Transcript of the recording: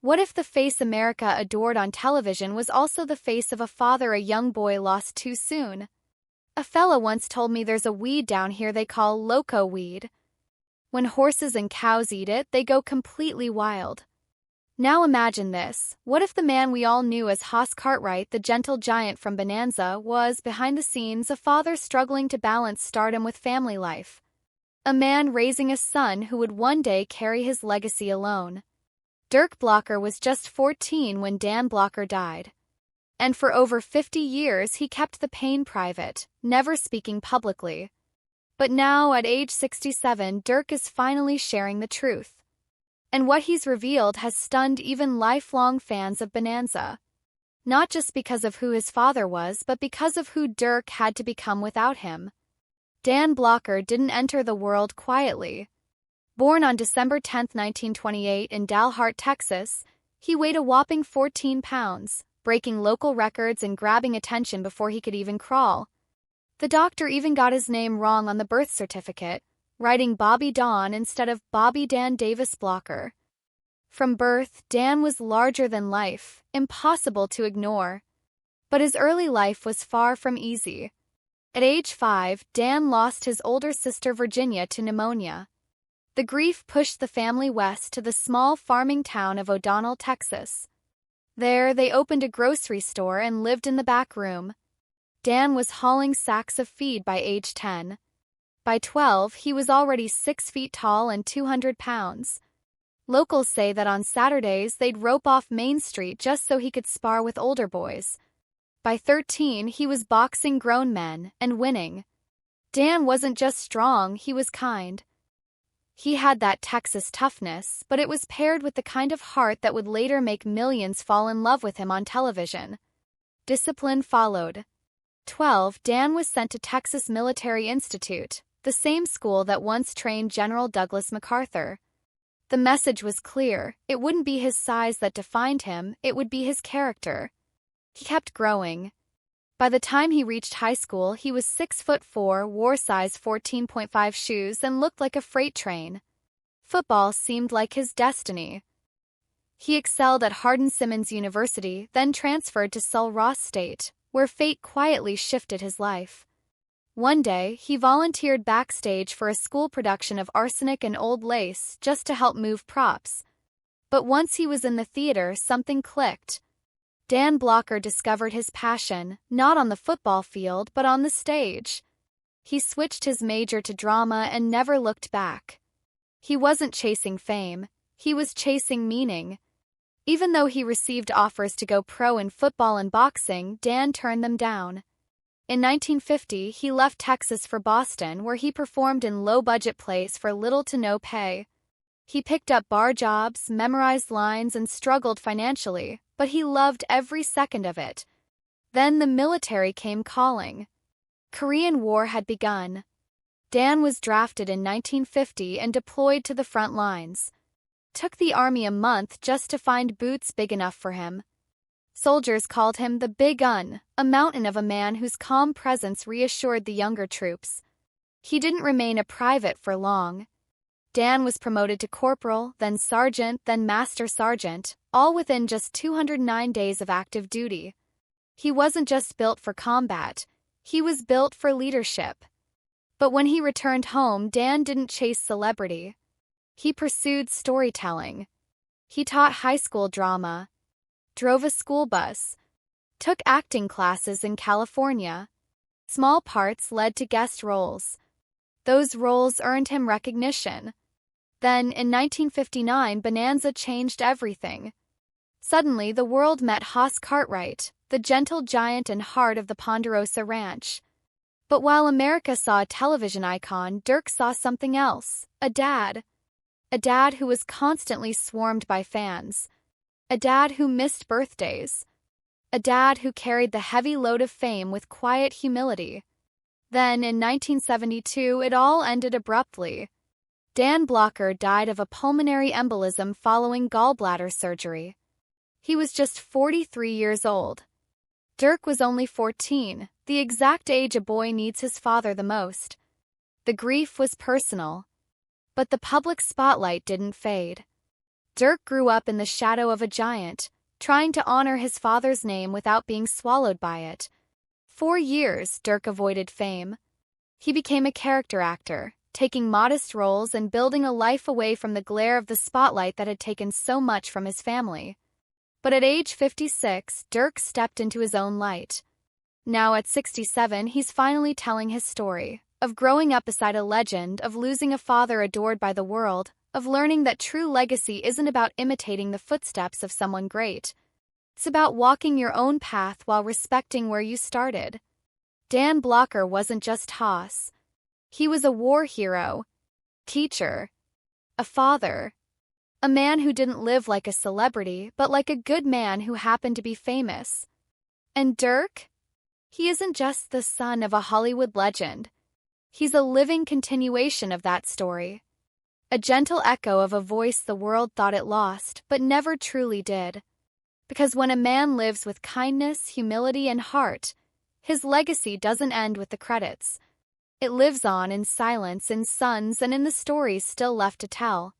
What if the face America adored on television was also the face of a father a young boy lost too soon? A fella once told me there's a weed down here they call loco weed. When horses and cows eat it, they go completely wild. Now imagine this. What if the man we all knew as Hoss Cartwright, the gentle giant from Bonanza, was, behind the scenes, a father struggling to balance stardom with family life? A man raising a son who would one day carry his legacy alone. Dirk Blocker was just 14 when Dan Blocker died. And for over 50 years he kept the pain private, never speaking publicly. But now, at age 67, Dirk is finally sharing the truth. And what he's revealed has stunned even lifelong fans of Bonanza. Not just because of who his father was, but because of who Dirk had to become without him. Dan Blocker didn't enter the world quietly. Born on December 10, 1928 in Dalhart, Texas, he weighed a whopping 14 pounds, breaking local records and grabbing attention before he could even crawl. The doctor even got his name wrong on the birth certificate, writing Bobby Dawn instead of Bobby Dan Davis Blocker. From birth, Dan was larger than life, impossible to ignore. But his early life was far from easy. At age 5, Dan lost his older sister Virginia to pneumonia. The grief pushed the family west to the small farming town of O'Donnell, Texas. There, they opened a grocery store and lived in the back room. Dan was hauling sacks of feed by age 10. By 12, he was already 6 feet tall and 200 pounds. Locals say that on Saturdays they'd rope off Main Street just so he could spar with older boys. By 13, he was boxing grown men and winning. Dan wasn't just strong, he was kind. He had that Texas toughness, but it was paired with the kind of heart that would later make millions fall in love with him on television. Discipline followed. 12, Dan was sent to Texas Military Institute, the same school that once trained General Douglas MacArthur. The message was clear: it wouldn't be his size that defined him, it would be his character. He kept growing. By the time he reached high school, he was 6'4", wore size 14.5 shoes, and looked like a freight train. Football seemed like his destiny. He excelled at Hardin-Simmons University, then transferred to Sul Ross State, where fate quietly shifted his life. One day, he volunteered backstage for a school production of Arsenic and Old Lace just to help move props. But once he was in the theater, something clicked. Dan Blocker discovered his passion, not on the football field but on the stage. He switched his major to drama and never looked back. He wasn't chasing fame, he was chasing meaning. Even though he received offers to go pro in football and boxing, Dan turned them down. In 1950, he left Texas for Boston, where he performed in low-budget plays for little to no pay. He picked up bar jobs, memorized lines, and struggled financially, but he loved every second of it. Then the military came calling. Korean War had begun. Dan was drafted in 1950 and deployed to the front lines. Took the Army a month just to find boots big enough for him. Soldiers called him the Big Un, a mountain of a man whose calm presence reassured the younger troops. He didn't remain a private for long. Dan was promoted to corporal, then sergeant, then master sergeant, all within just 209 days of active duty. He wasn't just built for combat, he was built for leadership. But when he returned home, Dan didn't chase celebrity. He pursued storytelling. He taught high school drama, drove a school bus, took acting classes in California. Small parts led to guest roles. Those roles earned him recognition. Then, in 1959, Bonanza changed everything. Suddenly, the world met Hoss Cartwright, the gentle giant and heart of the Ponderosa Ranch. But while America saw a television icon, Dirk saw something else: a dad. A dad who was constantly swarmed by fans. A dad who missed birthdays. A dad who carried the heavy load of fame with quiet humility. Then, in 1972, it all ended abruptly. Dan Blocker died of a pulmonary embolism following gallbladder surgery. He was just 43 years old. Dirk was only 14, the exact age a boy needs his father the most. The grief was personal. But the public spotlight didn't fade. Dirk grew up in the shadow of a giant, trying to honor his father's name without being swallowed by it. For years, Dirk avoided fame. He became a character actor, taking modest roles and building a life away from the glare of the spotlight that had taken so much from his family. But at age 56, Dirk stepped into his own light. Now at 67, he's finally telling his story, of growing up beside a legend, of losing a father adored by the world, of learning that true legacy isn't about imitating the footsteps of someone great. It's about walking your own path while respecting where you started. Dirk Blocker wasn't just Hoss. He was a war hero, teacher, a father, a man who didn't live like a celebrity, but like a good man who happened to be famous. And Dirk? He isn't just the son of a Hollywood legend. He's a living continuation of that story. A gentle echo of a voice the world thought it lost, but never truly did. Because when a man lives with kindness, humility, and heart, his legacy doesn't end with the credits. It lives on in silence, in sons, and in the stories still left to tell.